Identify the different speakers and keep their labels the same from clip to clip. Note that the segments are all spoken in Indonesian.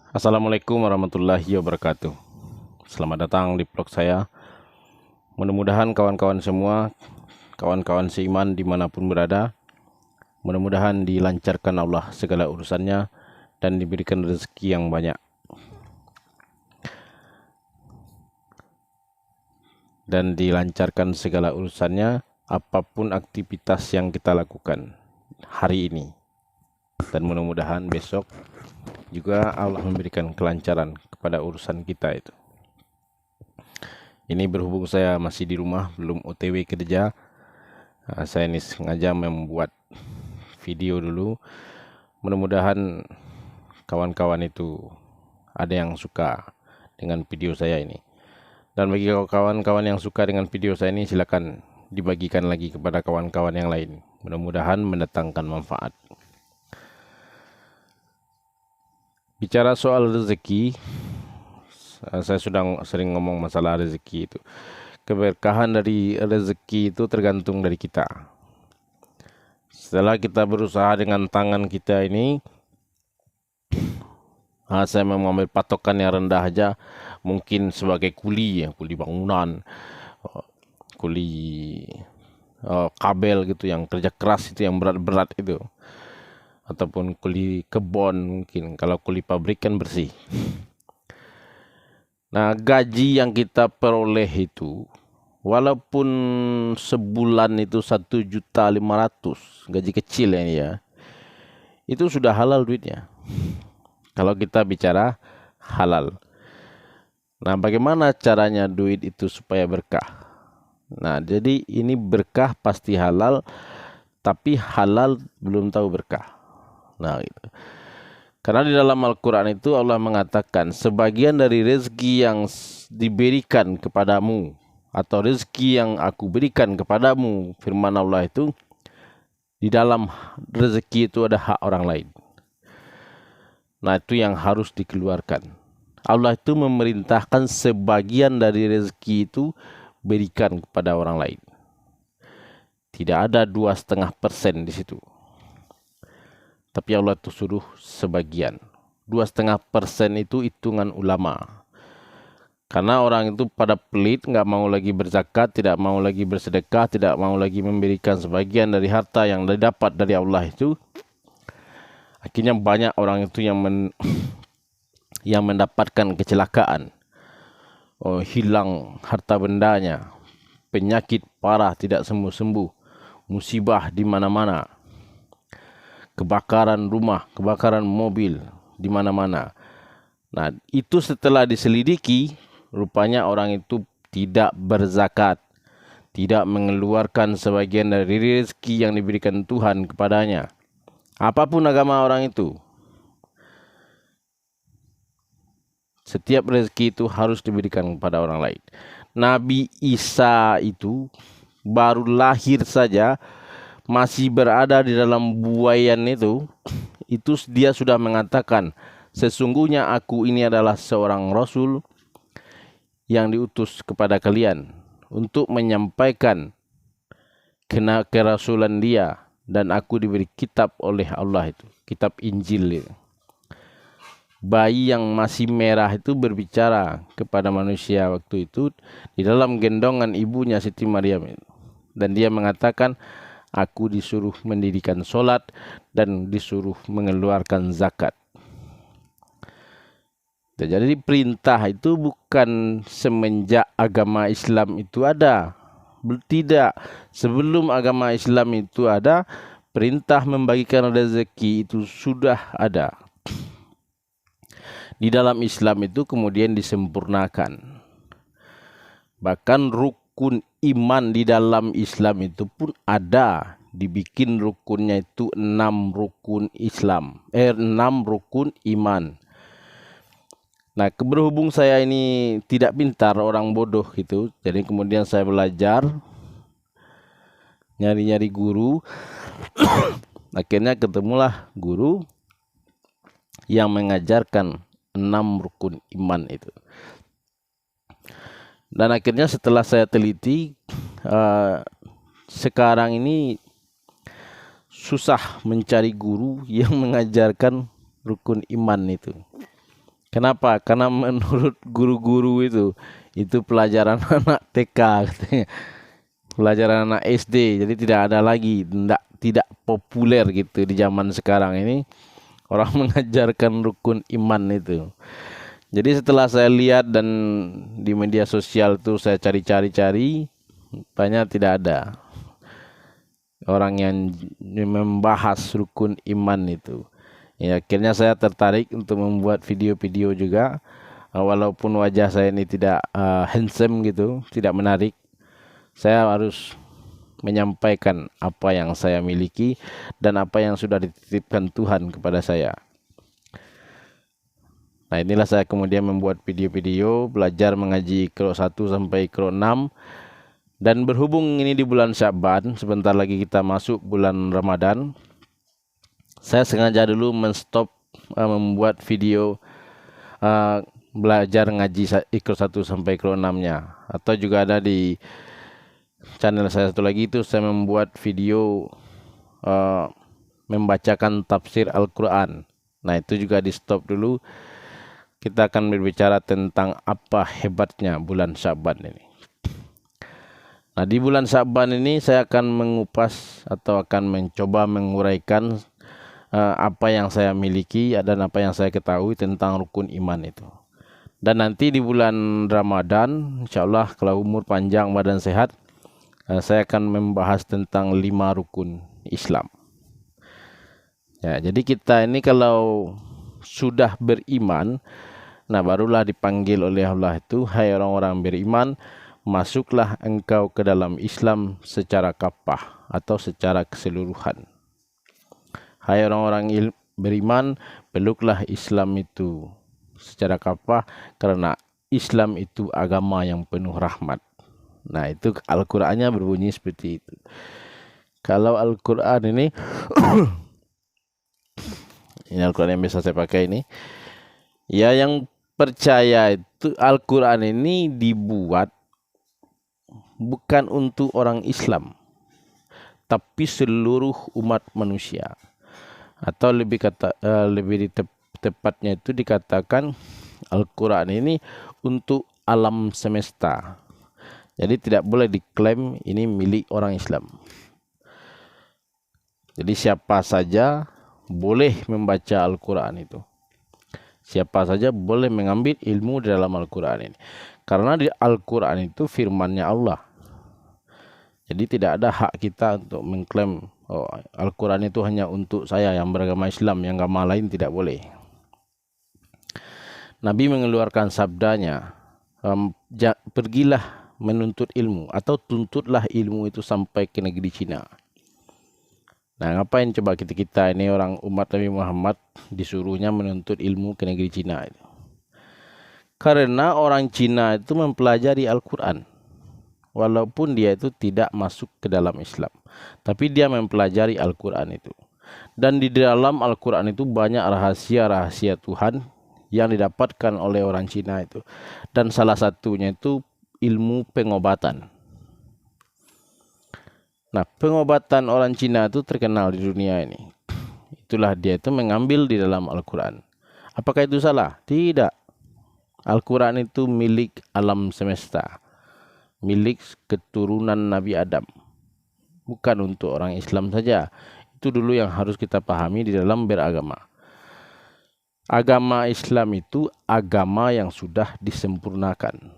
Speaker 1: Assalamualaikum warahmatullahi wabarakatuh. Selamat datang di vlog saya. Mudah-mudahan kawan-kawan semua, kawan-kawan seiman dimanapun berada, mudah-mudahan dilancarkan Allah segala urusannya dan diberikan rezeki yang banyak. Dan dilancarkan segala urusannya apapun aktivitas yang kita lakukan hari ini. Dan mudah-mudahan besok juga Allah memberikan kelancaran kepada urusan kita itu. Ini berhubung saya masih di rumah, belum OTW kerja. Saya ini sengaja membuat video dulu. Mudah-mudahan kawan-kawan itu ada yang suka dengan video saya ini. Dan bagi kawan-kawan yang suka dengan video saya ini, silakan dibagikan lagi kepada kawan-kawan yang lain. Mudah-mudahan mendatangkan manfaat. Bicara soal rezeki, saya sudah sering ngomong masalah rezeki itu. Keberkahan dari rezeki itu tergantung dari kita. Setelah kita berusaha dengan tangan kita ini, saya mengambil patokan yang rendah aja, mungkin sebagai kuli bangunan, kuli kabel gitu, yang kerja keras itu, yang berat-berat itu, ataupun kuli kebon, mungkin kalau kuli pabrik kan bersih. Nah, gaji yang kita peroleh itu, walaupun sebulan itu 1.500.000, gaji kecil ya ini ya, itu sudah halal duitnya. Kalau kita bicara halal. Nah, bagaimana caranya duit itu supaya berkah? Nah, jadi ini berkah pasti halal, tapi halal belum tahu berkah. Nah, gitu. Karena di dalam Al-Quran itu Allah mengatakan sebagian dari rezeki yang diberikan kepadamu atau rezeki yang aku berikan kepadamu, firman Allah itu, di dalam rezeki itu ada hak orang lain. Nah, itu yang harus dikeluarkan. Allah itu memerintahkan sebagian dari rezeki itu berikan kepada orang lain. Tidak ada 2,5% di situ. Tapi Allah itu suruh sebagian. 2,5% itu hitungan ulama. Karena orang itu pada pelit, nggak mau lagi berzakat, tidak mau lagi bersedekah, tidak mau lagi memberikan sebagian dari harta yang didapat dari Allah itu. Akhirnya banyak orang itu yang mendapatkan kecelakaan. Hilang harta bendanya, penyakit parah tidak sembuh-sembuh, musibah di mana-mana, kebakaran rumah, kebakaran mobil di mana-mana. Nah, itu setelah diselidiki, rupanya orang itu tidak berzakat, tidak mengeluarkan sebagian dari rezeki yang diberikan Tuhan kepadanya. Apapun agama orang itu, setiap rezeki itu harus diberikan kepada orang lain. Nabi Isa itu baru lahir saja, masih berada di dalam buayan itu dia sudah mengatakan, sesungguhnya aku ini adalah seorang rasul yang diutus kepada kalian untuk menyampaikan kerasulan dia, dan aku diberi kitab oleh Allah itu, kitab Injil itu. Bayi yang masih merah itu berbicara kepada manusia waktu itu di dalam gendongan ibunya Siti Maryam itu. Dan dia mengatakan, aku disuruh mendirikan sholat dan disuruh mengeluarkan zakat. Jadi perintah itu bukan semenjak agama Islam itu ada. Tidak. Sebelum agama Islam itu ada, perintah membagikan rezeki itu sudah ada. Di dalam Islam itu kemudian disempurnakan. Bahkan rukun iman di dalam Islam itu pun ada. Dibikin rukunnya itu 6 rukun Islam. 6 rukun iman. Nah, berhubung saya ini tidak pintar, orang bodoh gitu. Jadi kemudian saya belajar, nyari-nyari guru. Akhirnya ketemulah guru yang mengajarkan 6 rukun iman itu. Dan akhirnya setelah saya teliti, sekarang ini susah mencari guru yang mengajarkan rukun iman itu. Kenapa? Karena menurut guru-guru itu pelajaran anak TK katanya. Pelajaran anak SD. Jadi tidak ada lagi, tidak populer gitu di zaman sekarang ini orang mengajarkan rukun iman itu. Jadi setelah saya lihat dan di media sosial tuh saya cari-cari, tanya tidak ada orang yang membahas rukun iman itu. Ya, akhirnya saya tertarik untuk membuat video-video juga. Walaupun wajah saya ini tidak handsome gitu, tidak menarik, saya harus menyampaikan apa yang saya miliki dan apa yang sudah dititipkan Tuhan kepada saya. Nah, inilah saya kemudian membuat video-video belajar mengaji Iqra 1 sampai Iqra 6. Dan berhubung ini di bulan Sya'ban, sebentar lagi kita masuk bulan Ramadan, saya sengaja dulu menstop membuat video belajar ngaji Iqra 1 sampai Iqra 6-nya. Atau juga ada di channel saya satu lagi itu saya membuat video membacakan tafsir Al-Quran. Nah, itu juga di stop dulu. Kita akan berbicara tentang apa hebatnya bulan Sya'ban ini. Nah, di bulan Sya'ban ini saya akan mengupas atau akan mencoba menguraikan apa yang saya miliki dan apa yang saya ketahui tentang rukun iman itu. Dan nanti di bulan Ramadan, insyaallah kalau umur panjang badan sehat, saya akan membahas tentang 5 rukun Islam. Ya, jadi kita ini kalau sudah beriman, nah barulah dipanggil oleh Allah itu, hai orang-orang beriman, masuklah engkau ke dalam Islam secara kafah atau secara keseluruhan. Hai orang-orang beriman, peluklah Islam itu secara kafah karena Islam itu agama yang penuh rahmat. Nah, itu Al-Qur'annya berbunyi seperti itu. Kalau Al-Qur'an ini ini Al-Qur'an yang biasa saya pakai ini. Ya, yang percaya itu Al-Qur'an ini dibuat bukan untuk orang Islam, tapi seluruh umat manusia. Atau lebih tepatnya itu dikatakan Al-Quran ini untuk alam semesta. Jadi tidak boleh diklaim ini milik orang Islam. Jadi siapa saja boleh membaca Al-Quran itu. Siapa saja boleh mengambil ilmu di dalam Al-Quran ini. Karena di Al-Quran itu firman-Nya Allah. Jadi tidak ada hak kita untuk mengklaim Al-Quran itu hanya untuk saya yang beragama Islam, yang agama lain tidak boleh. Nabi mengeluarkan sabdanya, pergilah menuntut ilmu atau tuntutlah ilmu itu sampai ke negeri Cina. Nah, ngapain coba kita ini orang umat Nabi Muhammad disuruhnya menuntut ilmu ke negeri Cina itu? Karena orang Cina itu mempelajari Al-Quran. Walaupun dia itu tidak masuk ke dalam Islam, tapi dia mempelajari Al-Quran itu. Dan di dalam Al-Quran itu banyak rahasia-rahasia Tuhan yang didapatkan oleh orang Cina itu. Dan salah satunya itu ilmu pengobatan. Nah, pengobatan orang Cina itu terkenal di dunia ini. Itulah dia itu mengambil di dalam Al-Quran. Apakah itu salah? Tidak. Al-Quran itu milik alam semesta, milik keturunan Nabi Adam, bukan untuk orang Islam saja. Itu dulu yang harus kita pahami di dalam beragama. Agama Islam itu agama yang sudah disempurnakan,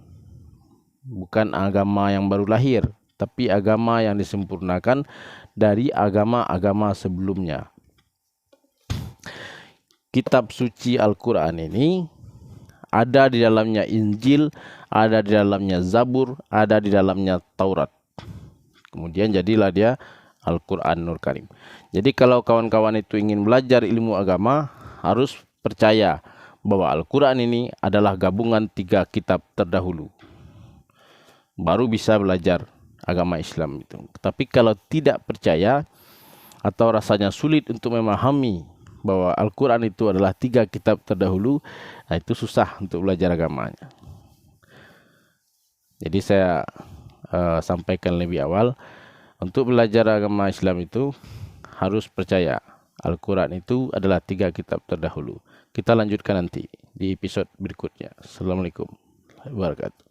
Speaker 1: bukan agama yang baru lahir, tapi agama yang disempurnakan dari agama-agama sebelumnya. Kitab suci Al-Quran ini ada di dalamnya Injil, ada di dalamnya Zabur, ada di dalamnya Taurat. Kemudian jadilah dia Al-Quranul Karim. Jadi kalau kawan-kawan itu ingin belajar ilmu agama, harus percaya bahwa Al-Quran ini adalah gabungan 3 kitab terdahulu. Baru bisa belajar agama Islam itu. Tapi kalau tidak percaya atau rasanya sulit untuk memahami bahwa Al-Quran itu adalah 3 kitab terdahulu, nah itu susah untuk belajar agamanya. Jadi saya sampaikan lebih awal, untuk belajar agama Islam itu harus percaya Al-Quran itu adalah 3 kitab terdahulu. Kita lanjutkan nanti di di episode berikutnya. Assalamualaikum warahmatullahi wabarakatuh.